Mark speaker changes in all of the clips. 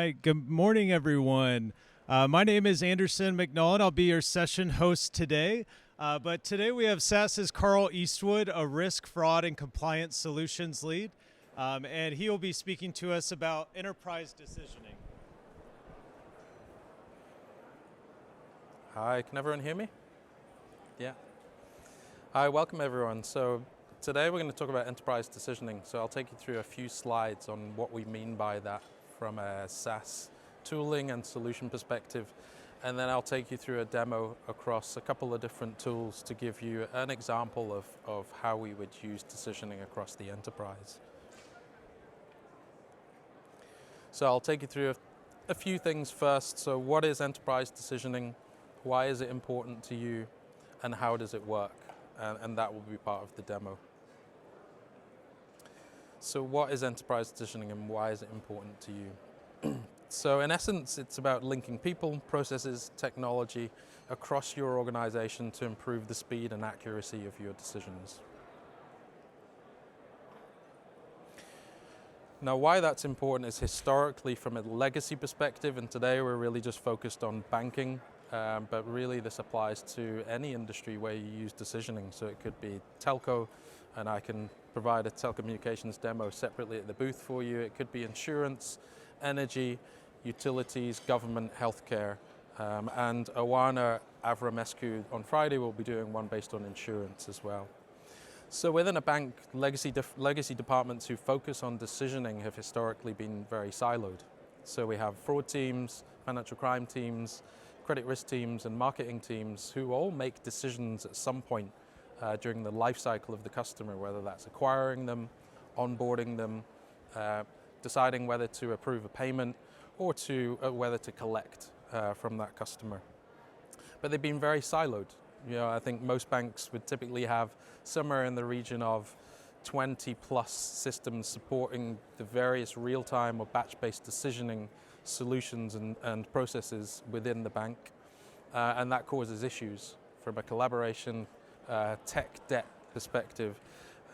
Speaker 1: right. Good morning, everyone. My name is Anderson McNullen. I'll be your session host today. But today we have SAS's Carl Eastwood, a risk, fraud, and compliance solutions lead. And he will be speaking to us about enterprise decisioning.
Speaker 2: Hi, can everyone hear me? Yeah. Hi, welcome everyone. So today we're going to talk about enterprise decisioning. So I'll take you through a few slides on what we mean by that from a SaaS tooling and solution perspective. And then I'll take you through a demo across a couple of different tools to give you an example of how we would use decisioning across the enterprise. So I'll take you through a few things first. So what is enterprise decisioning? Why is it important to you? And how does it work? And that will be part of the demo. So what is enterprise decisioning and why is it important to you? So in essence, it's about linking people, processes, technology across your organization to improve the speed and accuracy of your decisions. Now, why that's important is historically from a legacy perspective, and today we're really just focused on banking, but really this applies to any industry where you use decisioning. So it could be telco, and I can provide a telecommunications demo separately at the booth for you. It could be insurance, energy, utilities, government, healthcare, and Awana Avramescu on Friday will be doing one based on insurance as well. So within a bank, legacy departments who focus on decisioning have historically been very siloed. So we have fraud teams, financial crime teams, credit risk teams, and marketing teams who all make decisions at some point during the life cycle of the customer, whether that's acquiring them, onboarding them, deciding whether to approve a payment, or whether to collect from that customer. But they've been very siloed. You know, I think most banks would typically have somewhere in the region of 20 plus systems supporting the various real-time or batch-based decisioning solutions and processes within the bank. And that causes issues from a collaboration, tech debt perspective.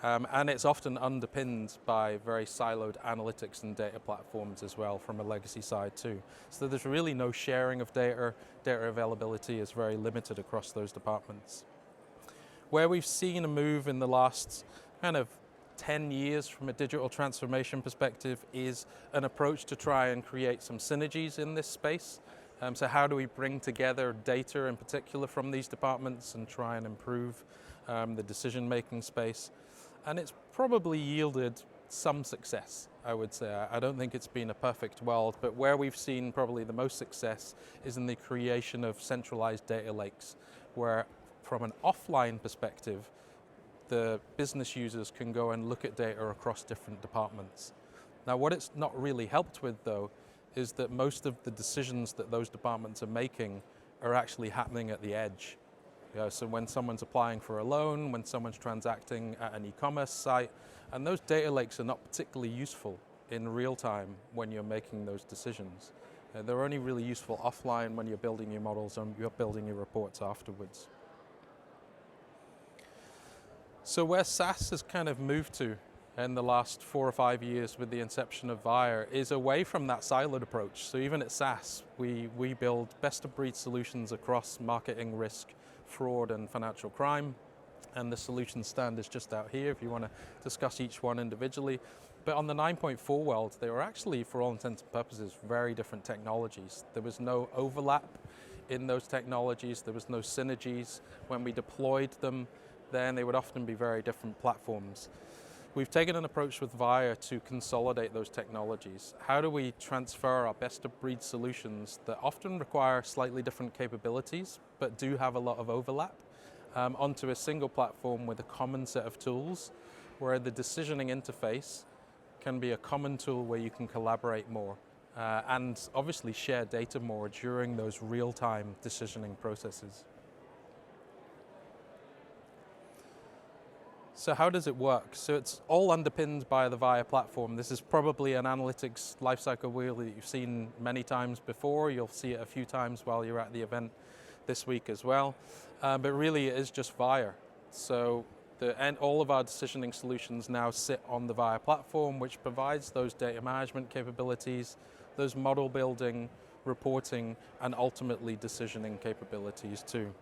Speaker 2: And it's often underpinned by very siloed analytics and data platforms as well from a legacy side too. So there's really no sharing of data. Data availability is very limited across those departments. Where we've seen a move in the last kind of 10 years from a digital transformation perspective is an approach to try and create some synergies in this space. So how do we bring together data in particular from these departments and try and improve the decision-making space? And it's probably yielded some success, I would say. I don't think it's been a perfect world, but where we've seen probably the most success is in the creation of centralized data lakes, where from an offline perspective, the business users can go and look at data across different departments. Now, what it's not really helped with, though, is that most of the decisions that those departments are making are actually happening at the edge. So when someone's applying for a loan, when someone's transacting at an e-commerce site, and those data lakes are not particularly useful in real time when you're making those decisions. They're only really useful offline when you're building your models and you're building your reports afterwards. So where SaaS has kind of moved to in the last 4 or 5 years with the inception of Vire is away from that siloed approach. So even at SaaS, we build best of breed solutions across marketing, risk, fraud, and financial crime. And the solution stand is just out here if you want to discuss each one individually. But on the 9.4 world, they were actually, for all intents and purposes, very different technologies. There was no overlap in those technologies. There was no synergies. When we deployed them, then they would often be very different platforms. We've taken an approach with Vire to consolidate those technologies. How do we transfer our best of breed solutions that often require slightly different capabilities, but do have a lot of overlap, onto a single platform with a common set of tools, where the decisioning interface can be a common tool where you can collaborate more and obviously share data more during those real-time decisioning processes. So how does it work? So it's all underpinned by the Vire platform. This is probably an analytics lifecycle wheel that you've seen many times before. You'll see it a few times while you're at the event this week as well. But really it is just Vire. So all of our decisioning solutions now sit on the Vire platform, which provides those data management capabilities, those model building, reporting, and ultimately decisioning capabilities too.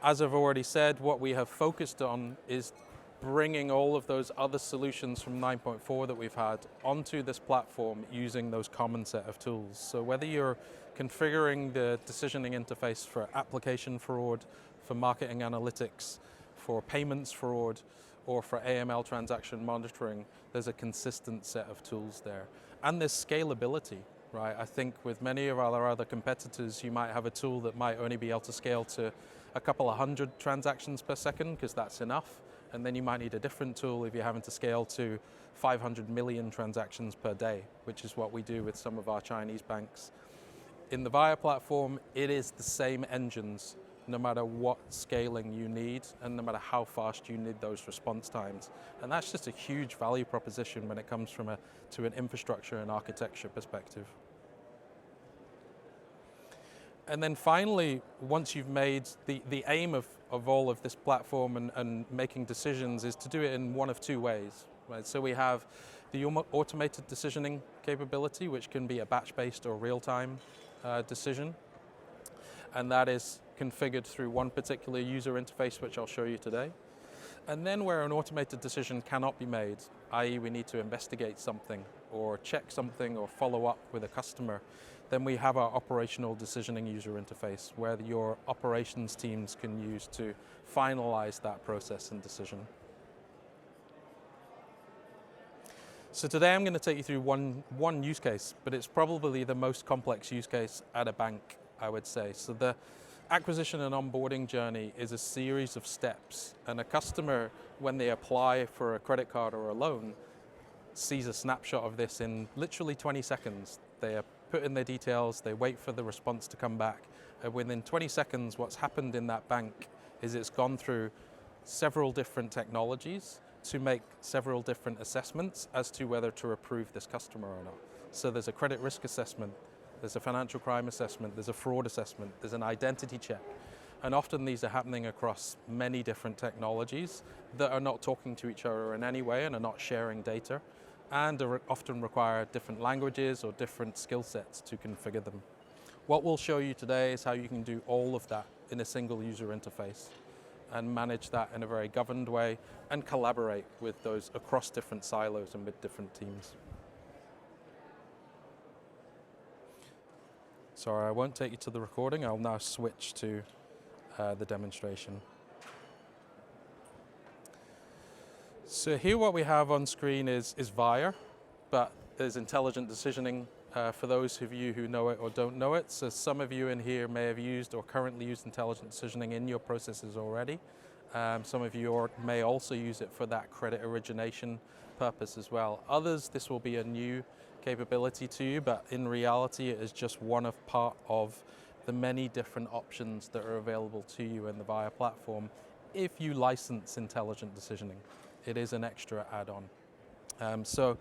Speaker 2: As I've already said, what we have focused on is bringing all of those other solutions from 9.4 that we've had onto this platform using those common set of tools. So whether you're configuring the decisioning interface for application fraud, for marketing analytics, for payments fraud, or for AML transaction monitoring, there's a consistent set of tools there. And there's scalability, right? I think with many of our other competitors, you might have a tool that might only be able to scale to a couple of hundred transactions per second, because that's enough. And then you might need a different tool if you're having to scale to 500 million transactions per day, which is what we do with some of our Chinese banks. In the VIA platform, it is the same engines, no matter what scaling you need and no matter how fast you need those response times. And that's just a huge value proposition when it comes to an infrastructure and architecture perspective. And then finally, once you've made the aim of all of this platform and making decisions is to do it in one of two ways, right? So we have the automated decisioning capability, which can be a batch-based or real-time decision. And that is configured through one particular user interface, which I'll show you today. And then where an automated decision cannot be made, i.e. we need to investigate something or check something or follow up with a customer, then we have our operational decisioning user interface where your operations teams can use to finalize that process and decision. So today I'm going to take you through one use case, but it's probably the most complex use case at a bank, I would say. So the acquisition and onboarding journey is a series of steps, and a customer, when they apply for a credit card or a loan, sees a snapshot of this in literally 20 seconds. They put in their details, they wait for the response to come back, and within 20 seconds what's happened in that bank is it's gone through several different technologies to make several different assessments as to whether to approve this customer or not. So there's a credit risk assessment, there's a financial crime assessment, there's a fraud assessment, there's an identity check. And often these are happening across many different technologies that are not talking to each other in any way and are not sharing data, and often require different languages or different skill sets to configure them. What we'll show you today is how you can do all of that in a single user interface and manage that in a very governed way and collaborate with those across different silos and with different teams. Sorry, I won't take you to the recording. I'll now switch to the demonstration. So here what we have on screen is VIA, but there's intelligent decisioning for those of you who know it or don't know it. So some of you in here may have used or currently used intelligent decisioning in your processes already. Some of you may also use it for that credit origination purpose as well. Others, this will be a new capability to you, but in reality it is just one of part of the many different options that are available to you in the VIA platform if you license intelligent decisioning. It is an extra add-on. So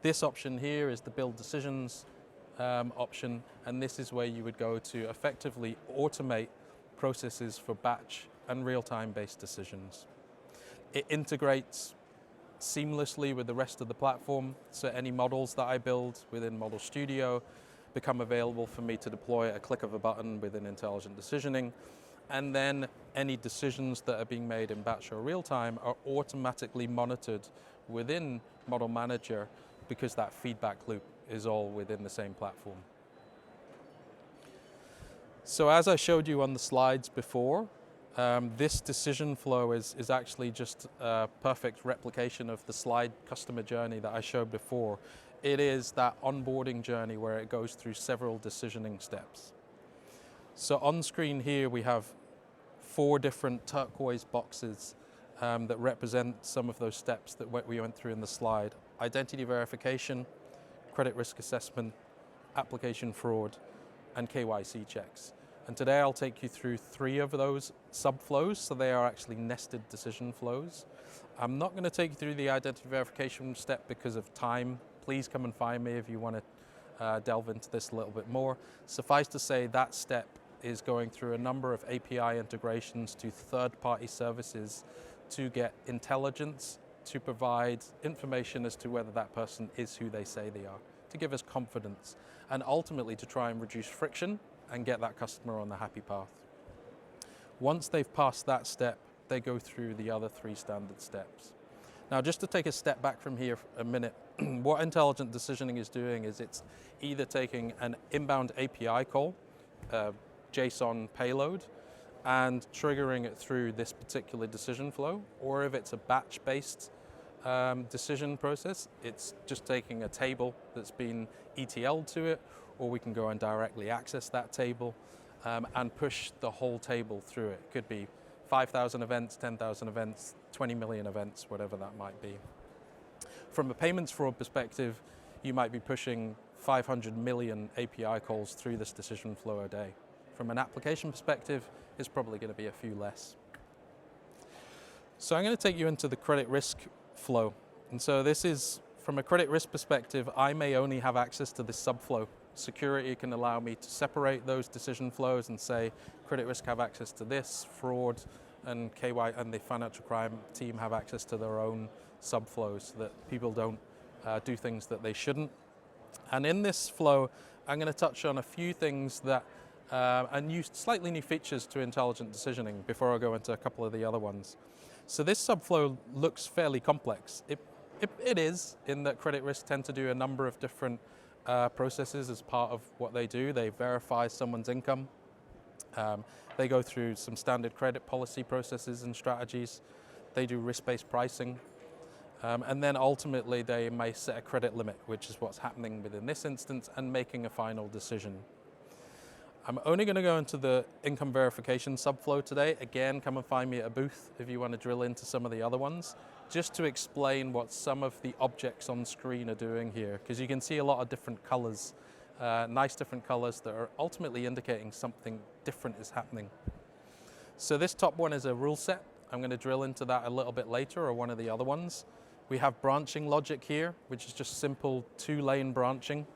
Speaker 2: this option here is the build decisions option, and this is where you would go to effectively automate processes for batch and real-time based decisions. It integrates seamlessly with the rest of the platform, so any models that I build within Model Studio become available for me to deploy at a click of a button within intelligent decisioning. And then any decisions that are being made in batch or real time are automatically monitored within Model Manager because that feedback loop is all within the same platform. So as I showed you on the slides before, this decision flow is actually just a perfect replication of the slide customer journey that I showed before. It is that onboarding journey where it goes through several decisioning steps. So on screen here we have 4 different turquoise boxes that represent some of those steps that we went through in the slide. Identity verification, credit risk assessment, application fraud, and KYC checks. And today I'll take you through 3 of those subflows, so they are actually nested decision flows. I'm not going to take you through the identity verification step because of time. Please come and find me if you want to delve into this a little bit more. Suffice to say that step is going through a number of API integrations to third-party services to get intelligence to provide information as to whether that person is who they say they are, to give us confidence, and ultimately to try and reduce friction and get that customer on the happy path. Once they've passed that step, they go through the other 3 standard steps. Now, just to take a step back from here a minute, what intelligent decisioning is doing is it's either taking an inbound API call, JSON payload, and triggering it through this particular decision flow, or if it's a batch-based decision process, it's just taking a table that's been ETL'd to it, or we can go and directly access that table and push the whole table through it. It could be 5,000 events, 10,000 events, 20 million events, whatever that might be. From a payments fraud perspective, you might be pushing 500 million API calls through this decision flow a day. From an application perspective, it's probably going to be a few less. So I'm going to take you into the credit risk flow. And so this is, from a credit risk perspective, I may only have access to this subflow. Security can allow me to separate those decision flows and say, credit risk have access to this, fraud and KY and the financial crime team have access to their own subflows so that people don't do things that they shouldn't. And in this flow, I'm going to touch on a few things that are slightly new features to intelligent decisioning before I go into a couple of the other ones. So this subflow looks fairly complex. It is, in that credit risk tend to do a number of different processes as part of what they do. They verify someone's income. They go through some standard credit policy processes and strategies. They do risk-based pricing. And then ultimately they may set a credit limit, which is what's happening within this instance, and making a final decision. I'm only going to go into the income verification subflow today. Again, come and find me at a booth if you want to drill into some of the other ones, just to explain what some of the objects on screen are doing here, because you can see a lot of different colors, nice different colors that are ultimately indicating something different is happening. So this top one is a rule set. I'm going to drill into that a little bit later, or one of the other ones. We have branching logic here, which is just simple 2-lane branching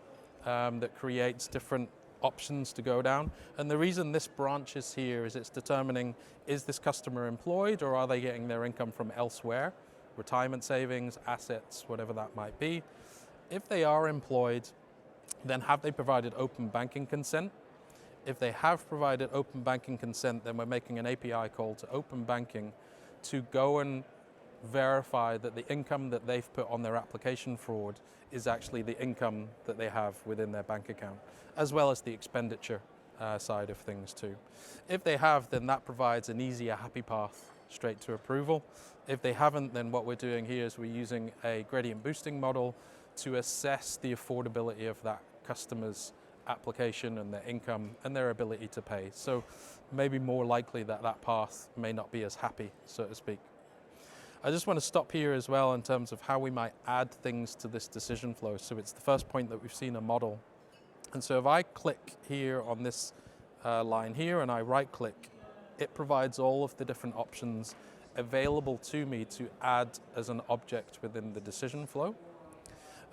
Speaker 2: that creates different options to go down. And the reason this branch is here is it's determining, is this customer employed or are they getting their income from elsewhere? Retirement savings, assets, whatever that might be. If they are employed, then have they provided open banking consent? If they have provided open banking consent, then we're making an API call to open banking to go and verify that the income that they've put on their application fraud is actually the income that they have within their bank account, as well as the expenditure side of things too. If they have, then that provides an easier happy path straight to approval. If they haven't, then what we're doing here is we're using a gradient boosting model to assess the affordability of that customer's application and their income and their ability to pay. So maybe more likely that that path may not be as happy, so to speak. I just want to stop here as well in terms of how we might add things to this decision flow. So it's the first point that we've seen a model. And so if I click here on this line here and I right click, it provides all of the different options available to me to add as an object within the decision flow.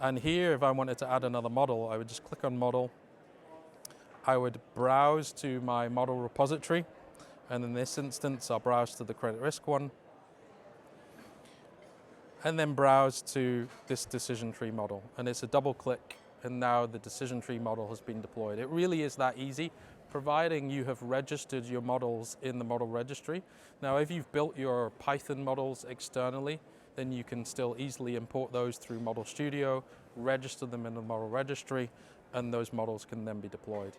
Speaker 2: And here, if I wanted to add another model, I would just click on model. I would browse to my model repository. And in this instance, I'll browse to the credit risk one. And then browse to this decision tree model. And it's a double click, and now the decision tree model has been deployed. It really is that easy, providing you have registered your models in the model registry. Now, if you've built your Python models externally, then you can still easily import those through Model Studio, register them in the model registry, and those models can then be deployed.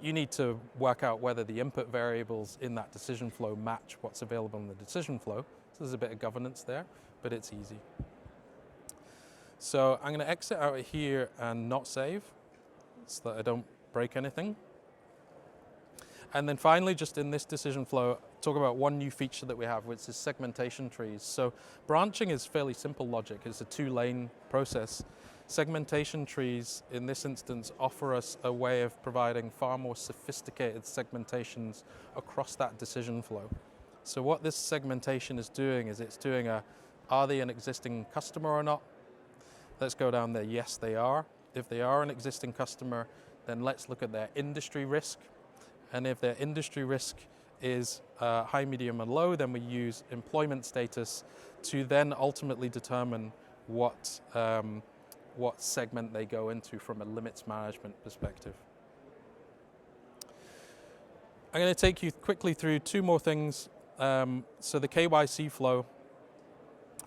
Speaker 2: You need to work out whether the input variables in that decision flow match what's available in the decision flow. So there's a bit of governance there, but it's easy. So I'm going to exit out of here and not save so that I don't break anything. And then finally, just in this decision flow, talk about one new feature that we have, which is segmentation trees. So branching is fairly simple logic. It's a 2-lane process. Segmentation trees, in this instance, offer us a way of providing far more sophisticated segmentations across that decision flow. So what this segmentation is doing is it's doing are they an existing customer or not? Let's go down there, yes they are. If they are an existing customer, then let's look at their industry risk. And if their industry risk is high, medium, and low. Then we use employment status to then ultimately determine what segment they go into from a limits management perspective. I'm going to take you quickly through two more things. So the KYC flow,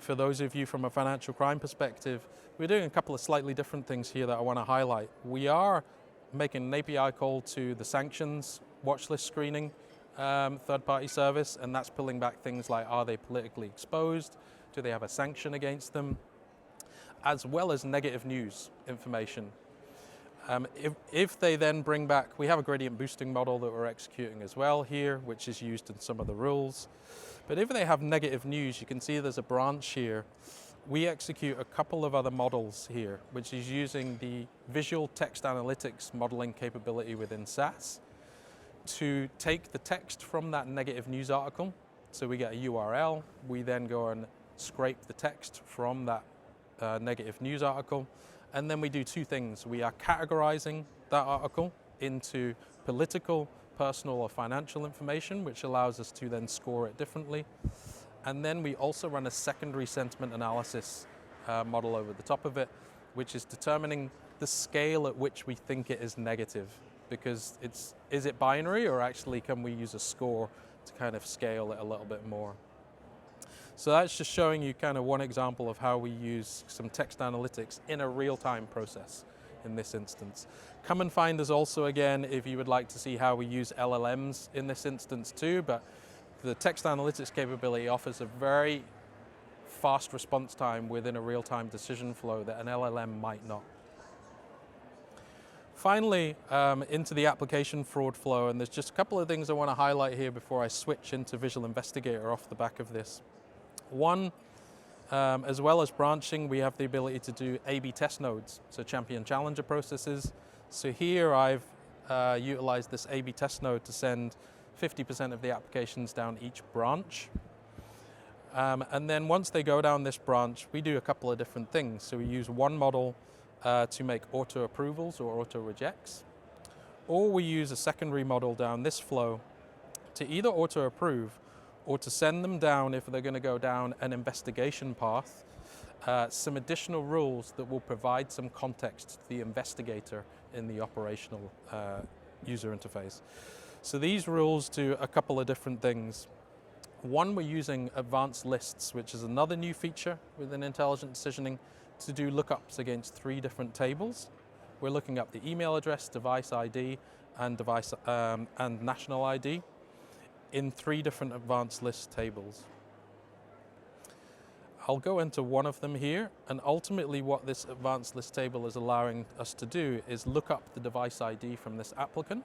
Speaker 2: for those of you from a financial crime perspective, we're doing a couple of slightly different things here that I want to highlight. We are making an API call to the sanctions watchlist screening third-party service, and that's pulling back things like, are they politically exposed? Do they have a sanction against them? As well as negative news information. If they then bring back, we have a gradient boosting model that we're executing as well here, which is used in some of the rules. But if they have negative news, you can see there's a branch here. We execute a couple of other models here, which is using the visual text analytics modeling capability within SAS to take the text from that negative news article. So we get a URL, we then go and scrape the text from that negative news article, and then we do two things. We are categorizing that article into political, personal, or financial information, which allows us to then score it differently. And then we also run a secondary sentiment analysis model over the top of it, which is determining the scale at which we think it is negative. Because is it binary, or actually can we use a score to kind of scale it a little bit more? So that's just showing you kind of one example of how we use some text analytics in a real-time process in this instance. Come and find us also again if you would like to see how we use LLMs in this instance too, but the text analytics capability offers a very fast response time within a real-time decision flow that an LLM might not. Finally, into the application fraud flow, and there's just a couple of things I want to highlight here before I switch into Visual Investigator off the back of this. One, as well as branching, we have the ability to do A/B test nodes, so champion-challenger processes. So here I've utilized this A/B test node to send 50% of the applications down each branch. And then once they go down this branch, we do a couple of different things. So we use one model to make auto approvals or auto rejects, or we use a secondary model down this flow to either auto approve or to send them down, if they're going to go down an investigation path, some additional rules that will provide some context to the investigator in the operational user interface. So these rules do a couple of different things. One, we're using advanced lists, which is another new feature within intelligent decisioning, to do lookups against 3 different tables. We're looking up the email address, device ID, and and national ID in 3 different advanced list tables. I'll go into one of them here, and ultimately what this advanced list table is allowing us to do is look up the device ID from this applicant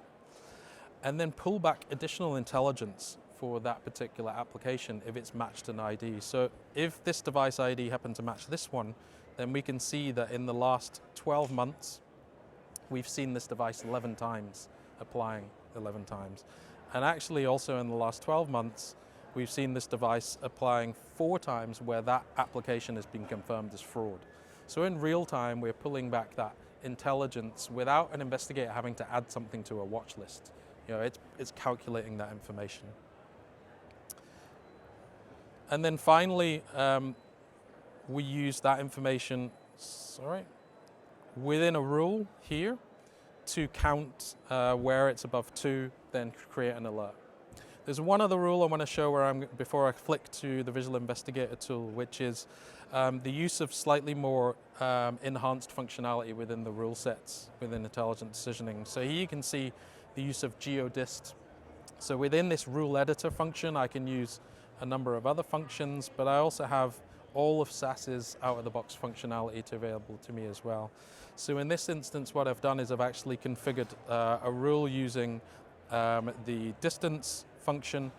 Speaker 2: and then pull back additional intelligence for that particular application if it's matched an ID. So if this device ID happened to match this one, then we can see that in the last 12 months, we've seen this device 11 times, applying 11 times. And actually also in the last 12 months, we've seen this device applying 4 times where that application has been confirmed as fraud. So in real time, we're pulling back that intelligence without an investigator having to add something to a watch list. You know, it's calculating that information. And then finally, we use that information, within a rule here to count where it's above 2, then create an alert. There's one other rule I want to show before I flick to the Visual Investigator tool, which is the use of slightly more enhanced functionality within the rule sets within intelligent decisioning. So here you can see the use of geodist. So within this rule editor function, I can use a number of other functions, but I also have all of SAS's out-of-the-box functionality available to me as well. So in this instance, what I've done is I've actually configured a rule using the distance function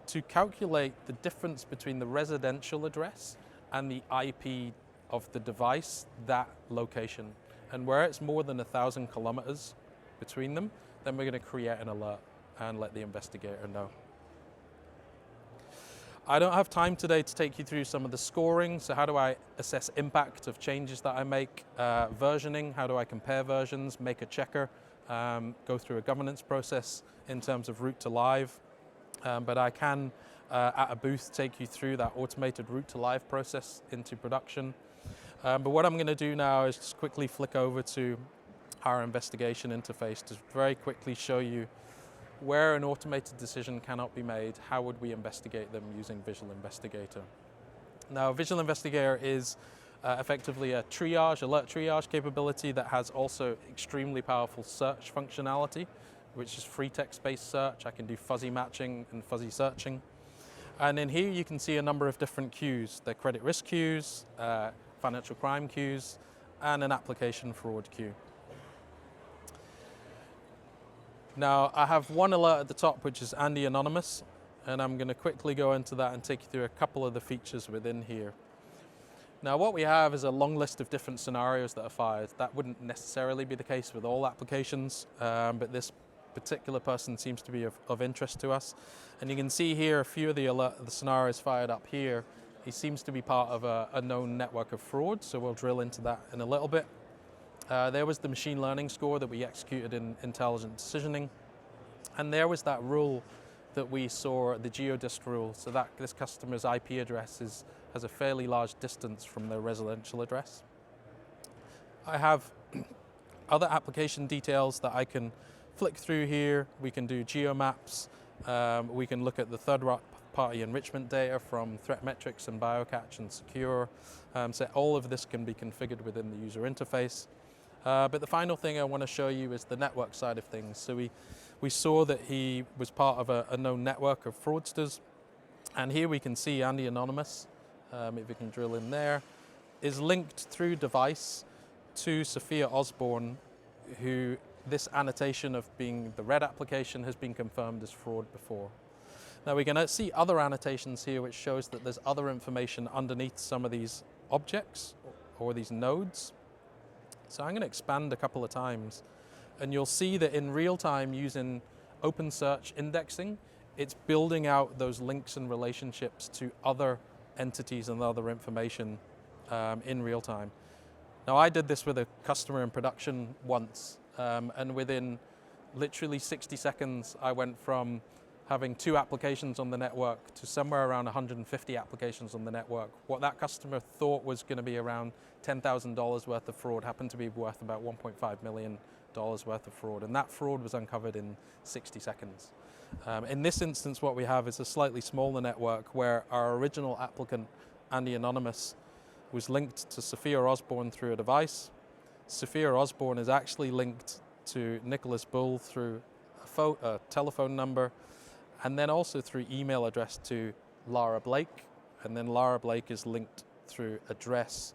Speaker 2: to calculate the difference between the residential address and the IP of the device, that location. And where it's more than 1,000 kilometers between them, then we're going to create an alert and let the investigator know. I don't have time today to take you through some of the scoring. So how do I assess impact of changes that I make? Versioning, how do I compare versions, make a checker, go through a governance process in terms of route to live. but I can, at a booth, take you through that automated route to live process into production. But what I'm going to do now is just quickly flick over to our investigation interface to very quickly show you where an automated decision cannot be made, how would we investigate them using Visual Investigator. Now, Visual Investigator is effectively a alert triage capability that has also extremely powerful search functionality, which is free text-based search. I can do fuzzy matching and fuzzy searching. And in here you can see a number of different queues. They're credit risk queues, financial crime queues, and an application fraud queue. Now, I have one alert at the top, which is Andy Anonymous, and I'm going to quickly go into that and take you through a couple of the features within here. Now, what we have is a long list of different scenarios that are fired. That wouldn't necessarily be the case with all applications, but this particular person seems to be of interest to us. And you can see here a few of the scenarios fired up here. He seems to be part of a known network of fraud, so we'll drill into that in a little bit. There was the machine learning score that we executed in intelligent decisioning. And there was that rule that we saw, the geodist rule, so that this customer's IP address has a fairly large distance from their residential address. I have other application details that I can flick through here. We can do geomaps. We can look at the third-party enrichment data from threat metrics and biocatch and secure. So all of this can be configured within the user interface. But the final thing I want to show you is the network side of things. So we saw that he was part of a known network of fraudsters. And here we can see Andy Anonymous, if we can drill in there, is linked through device to Sophia Osborne, who this annotation of being the red application has been confirmed as fraud before. Now we can see other annotations here which shows that there's other information underneath some of these objects or these nodes. So I'm going to expand a couple of times, and you'll see that in real time using OpenSearch indexing, it's building out those links and relationships to other entities and other information in real time. Now I did this with a customer in production once, and within literally 60 seconds I went from having 2 applications on the network to somewhere around 150 applications on the network. What that customer thought was going to be around $10,000 worth of fraud happened to be worth about $1.5 million worth of fraud, and that fraud was uncovered in 60 seconds. In this instance, what we have is a slightly smaller network where our original applicant, Andy Anonymous, was linked to Sophia Osborne through a device. Sophia Osborne is actually linked to Nicholas Bull through a telephone number, and then also through email address to Lara Blake, and then Lara Blake is linked through address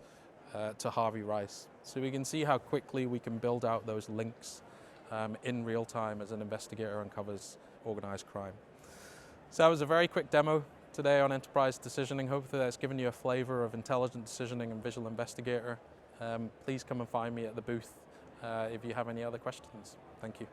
Speaker 2: to Harvey Rice. So we can see how quickly we can build out those links in real time as an investigator uncovers organized crime. So that was a very quick demo today on enterprise decisioning. Hopefully that's given you a flavor of intelligent decisioning and Visual Investigator. Please come and find me at the booth if you have any other questions. Thank you.